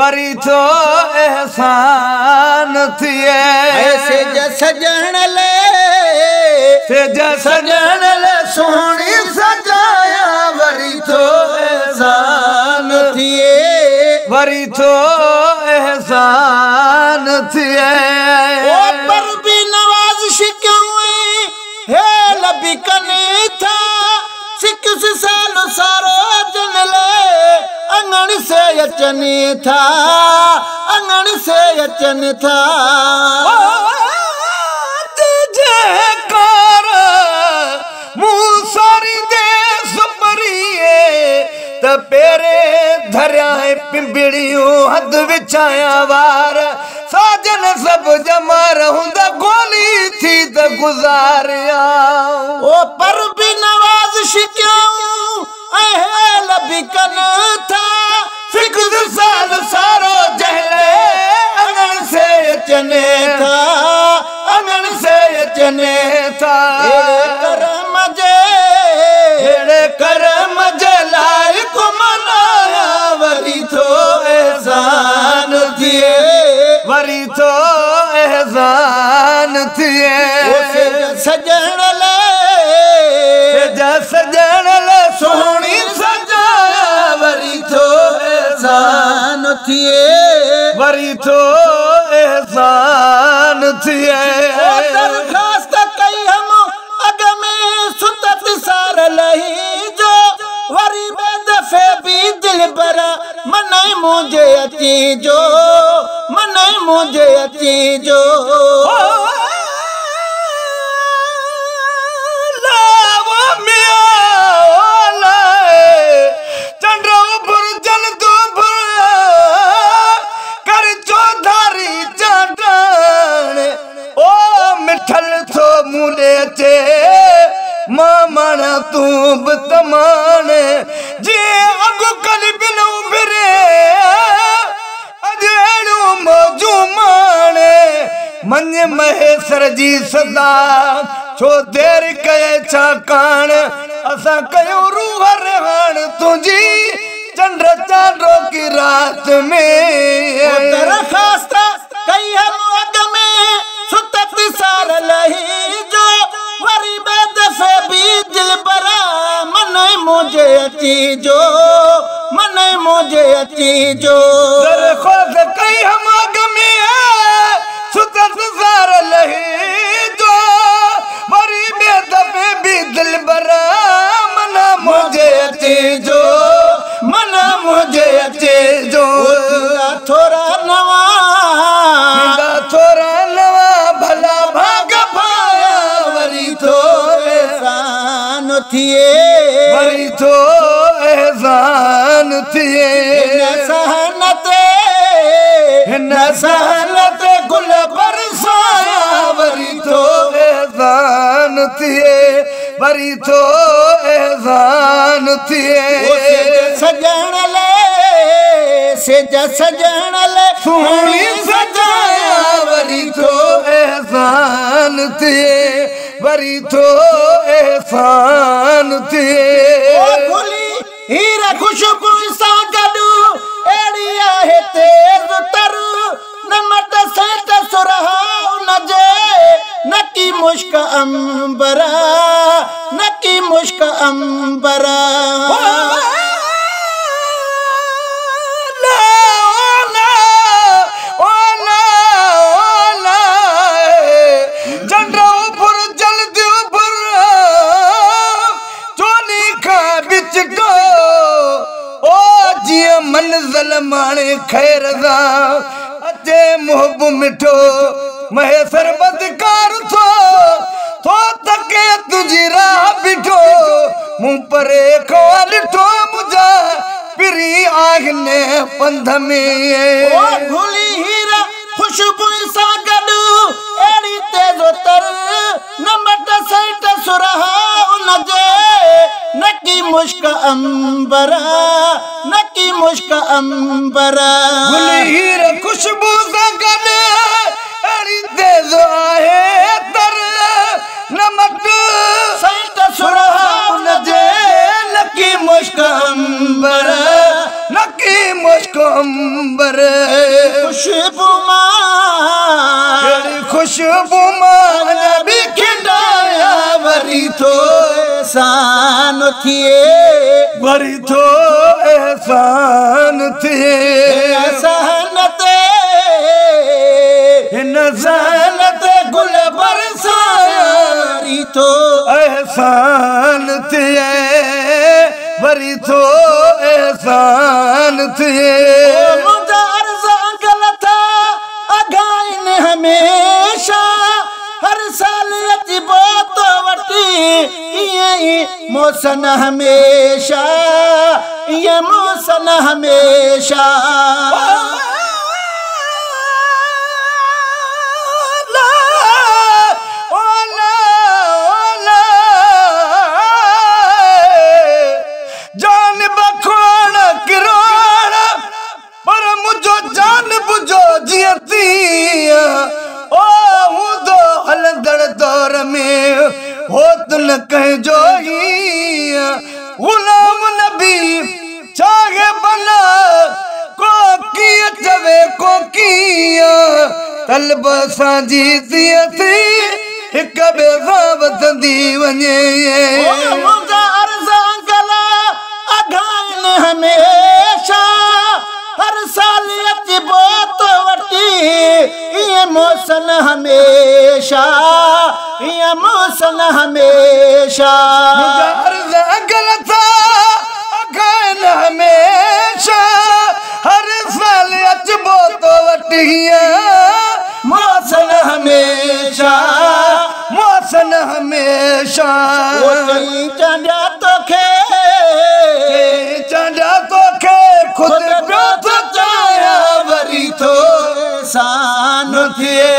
वरी थो एहसान थिए सिज सजण ले सोहणी सजाया वरी थो एहसान थिए वरी थो एहसान थिए पर भी नवाज़ हे लबी कनी था सिक्स साल सारो जनले अंगण से अचनी था अंगण से अचन था मूसारी दे सुपरिए त पेरे धरिया पिंबड़ियों हद विछाया वार साजन सब जमा रहूंदा गोली थी त गुजारिया ओ पर भी नवाज़ शिक्याऊं लबी कन था फिक्र साल सारो जहले अंगन से चने था अंगन से चने था करम जलाए को मनाया वरी थो एहसान थिए वरी थो एहसान थिए सजण ले सोहणी सजाया वरी थो एहसान थिए वरी थो एहसान थिए दरखास्त कई हम अग में सुतत सार लही जो वरी दफे भी दिल बरा मनाई मुझे अची जो मनाई मुझे अची जो मामण तू तमान जे अगु कल बिनो बिरे अजेड़ो मौजू माने मन महेश्वर जी सदा छो देर कये छा कान असा कयो रूह रहण तुझी चंद्र चांदो की रात में दरखास्त कई हम अग में सुतत सार लही जो वरी दफे भी दिल बरा मन मुझे अची जो मन मुझे अची जो दरख्वास्त कई हम अग में सुतत सार लही जो वरी दफे भी दिल बरा मन मुझे अची जो मन मुझे अचे जो थोड़ा नवा भला भाग पाया वरी थो एहसान थिए वरी थो एहसान थिए हिन सहनत गुल बरसाया वरी थो एहसान थिए वरी थो एहसान थिए सजण ले सिज सजण ले सोहणी सजाया वरी थो एहसान थिए वरी थो एहसान थिए हीरा खुशबू सां गॾु अहिड़ी आहे तेज़ तर नमट सेठ सुरहा उनजे नकी मुश्क अंबरा नकी मुश्क अंबरा मंज़िल माणे खैर दा अचे मुहब मिठो महेश्वर बदकार थो तके तुझी राह बिठो मुंह परे खो ॾिठो मुझा पिरी आहिने पंध में भुली हीरा खुशबू सां गॾु अहिड़ी तेज़ तर नमट सेठ सुरहा उनजे नकी मुश्क अंबरा नकी मुश्क अंबरा भुली हीरा खुशबू सां गॾु अहिड़ी तेज़ आहे तर नमट सेठ सुरहा उनजे नकी मुश्क अंबरा नकी मुश्क अंबरा उमर खुशबू मां कहिड़ी खुशबू मां नबी खिंडाया वरी थो एहसान थिए वरी थो एहसान थिए सहन ते हिन सहन ते गुल बरसाया वरी थो एहसान थिए वरी थो एहसान थिए मुंहिंजा अर्ज़ गलत अघाइन हमेशा हर साल अचिबो तो वठी ईअं ई मौसन हमेशा ईअं मौसन हमेशा जान बखोड़ किरोड़ पर मुझो जान बुझो जियती ओ हूंदो हलंदड़ दौर में हो तुन कंहिंजो ही गुलाम नबी चाहे बना को कीअं चवे को कीअं तलब असांजी थी हिक ॿिए सां वधंदी वञे मुंहिंजा अर्ज़ अघाइन हमेशा हर साल अचिबो तो वठी ईअं मौसन हमेशा ईअं मौसन हमेशा अघाइन हमेशा हर साल अचिबो तो वठी मौसन हमेशा मौसन हमेशा चंडिया तोखे चंडिया तोखे खुद पियो थो चाहियां वरी थो एहसान थिए